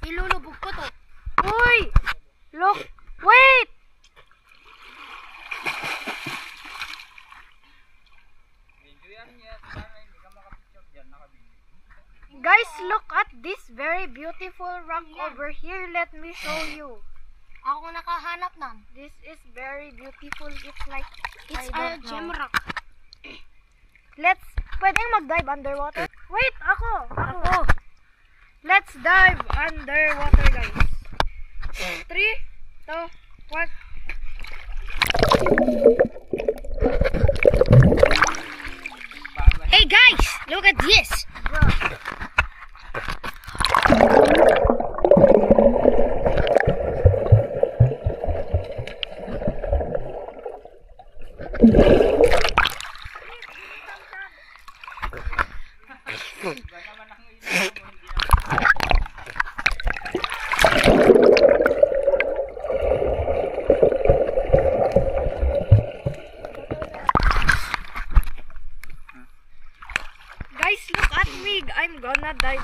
Ilulubog ko to. Uy! Look! Wait! Guys, look at this very beautiful rock over here. Let me show you. Ako nakahanap nan. This is very beautiful. It's like, It's I a don't gem know. rock. Pwedeng mag-dive underwater? Wait, ako. Let's dive underwater, guys. 3, 2, 1. Hey guys, look at this. Guys, look at me. I'm gonna dive